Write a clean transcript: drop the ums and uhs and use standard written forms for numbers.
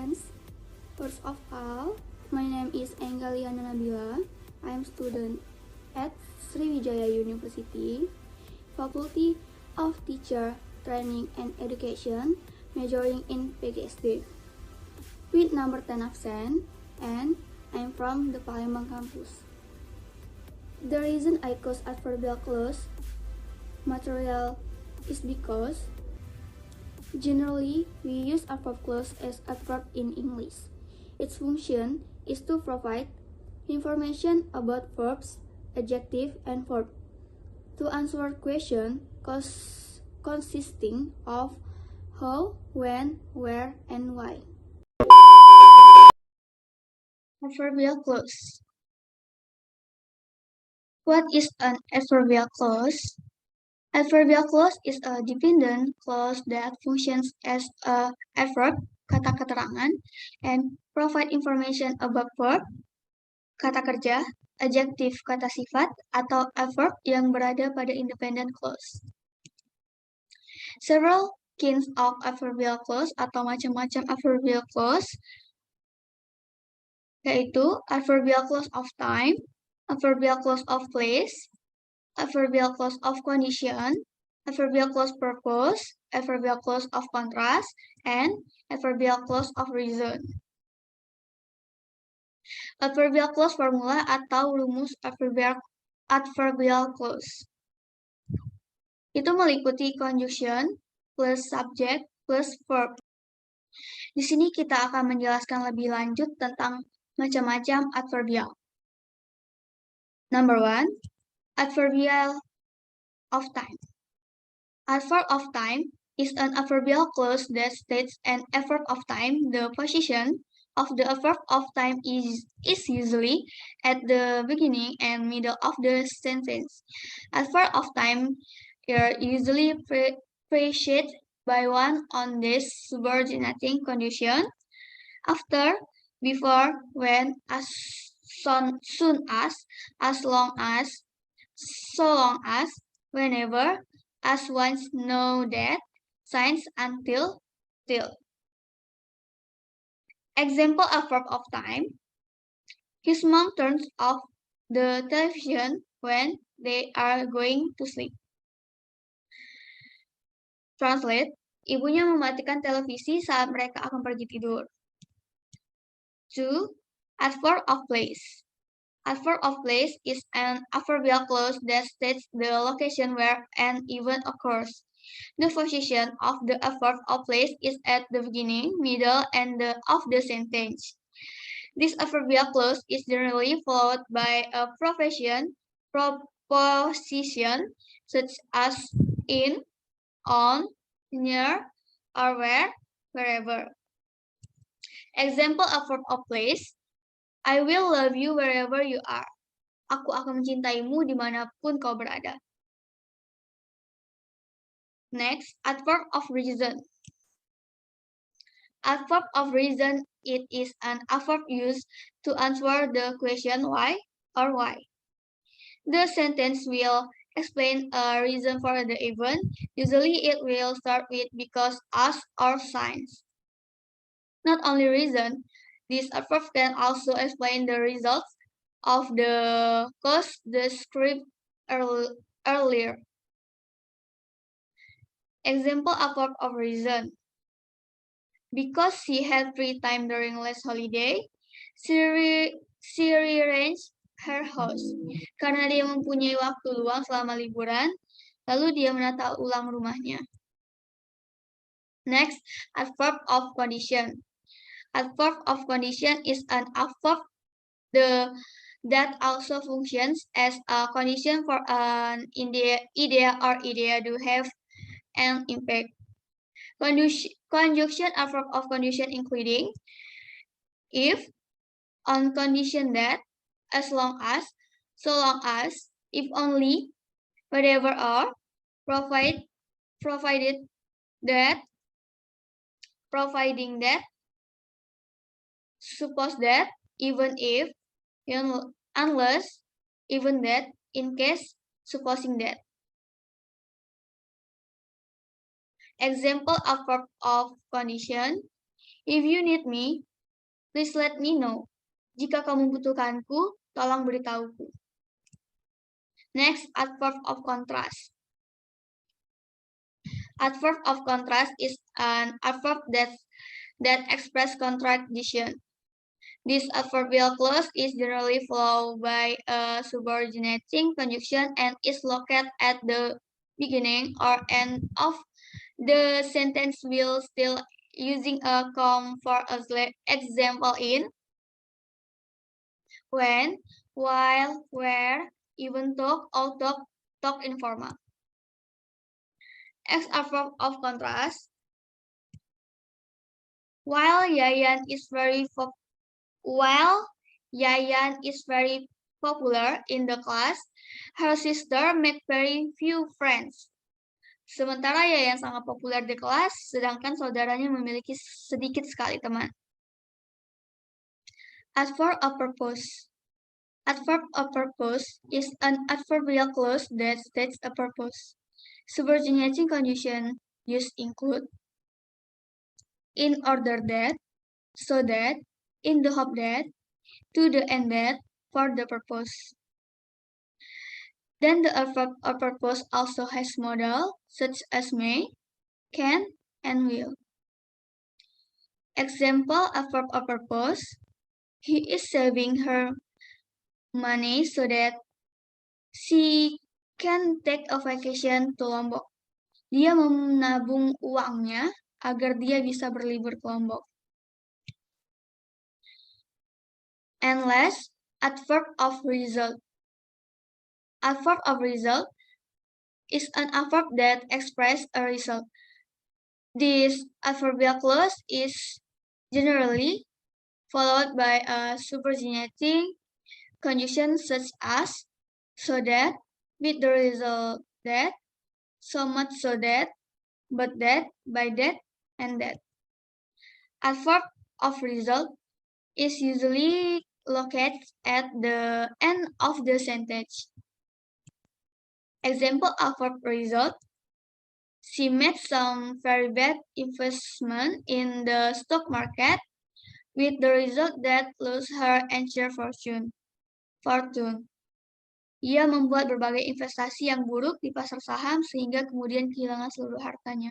friends. First of all, my name is Enggaliana Nabila. I am student at Sriwijaya University, Faculty of Teacher Training and Education, majoring in PGSD, with number 10 absent, and I'm from the Palembang campus. The reason I chose adverbial clause material is because generally we use adverb clause as adverb in English. Its function is to provide information about verbs, adjective, and verb. To answer question consisting of how, when, where, and why. Adverbial clause. What is an adverbial clause? Adverbial clause is a dependent clause that functions as a adverb, kata keterangan, and provide information about verb, kata kerja, adjective, kata sifat, atau adverb yang berada pada independent clause. Several kinds of adverbial clause atau macam-macam adverbial clause yaitu adverbial clause of time, adverbial clause of place, adverbial clause of condition, adverbial clause purpose, adverbial clause of contrast, and adverbial clause of reason. Adverbial clause formula atau rumus adverbial clause. Itu meliputi conjunction plus subject plus verb. Di sini kita akan menjelaskan lebih lanjut tentang macam-macam adverbial. Number 1, adverbial of time. Adverb of time is an adverbial clause that states an adverb of time. The position of the adverb of time is usually at the beginning and middle of the sentence. Adverb of time are usually preceded by one on this subordinating condition: after, before, when, as soon as long as, so long as, whenever, as once, know that, since, until, till. Example adverb of time: his mom turns off the television when they are going to sleep. Translate: ibunya mematikan televisi saat mereka akan pergi tidur. 2. Adverb of place. Adverb of place is an adverbial clause that states the location where an event occurs. The position of the adverb of place is at the beginning, middle, and end of the sentence. This adverbial clause is generally followed by a proposition such as in, on, near, or where, wherever. Example adverb of place: I will love you wherever you are. Aku akan mencintaimu dimanapun kau berada. Next, adverb of reason. Adverb of reason, it is an adverb used to answer the question why or why. The sentence will explain a reason for the event. Usually it will start with because, as, or since. Not only reason, this adverb can also explain the results of the cause described earlier. Example adverb of reason: because she had free time during last holiday, she rearranged her house. Karena dia mempunyai waktu luang selama liburan, lalu dia menata ulang rumahnya. Next, adverb of condition. Adverb of condition is an adverb that also functions as a condition for an idea or idea to have an impact. Conjunction adverb of condition including if, on condition that, as long as, so long as, if only, whatever, or provided that, providing that, suppose that, even if, unless, even that, in case, supposing that. Example adverb of condition: If you need me, please let me know. Jika kamu membutuhkanku, tolong beritahuku. Next, adverb of contrast. Adverb of contrast is an adverb that expresses contradiction. This adverbial clause is generally followed by a subordinating conjunction and is located at the beginning or end of the sentence while still using a comma for example in when, while, where, even though, although, talk informal. As adverb of contrast, while Yayan is very popular in the class, her sister make very few friends. Sementara Yayan sangat populer di kelas, sedangkan saudaranya memiliki sedikit sekali teman. Adverb of purpose. Adverb of purpose is an adverbial clause that states a purpose. Subordinating conjunction used include in order that, so that, in the hope that, to the end that, for the purpose. Then the adverb of purpose also has modal such as may, can, and will. Example adverb of purpose: he is saving her money so that she can take a vacation to Lombok. Dia menabung uangnya agar dia bisa berlibur ke Lombok. And last, adverb of result. Adverb of result is an adverb that expresses a result. This adverbial clause is generally followed by a subordinating conjunction such as so that, with the result that, so much so that, but that, by that, and that. Adverb of result is usually located at the end of the sentence. Example adverb result: she made some very bad investment in the stock market with the result that lost her entire fortune. Ia membuat berbagai investasi yang buruk di pasar saham sehingga kemudian kehilangan seluruh hartanya.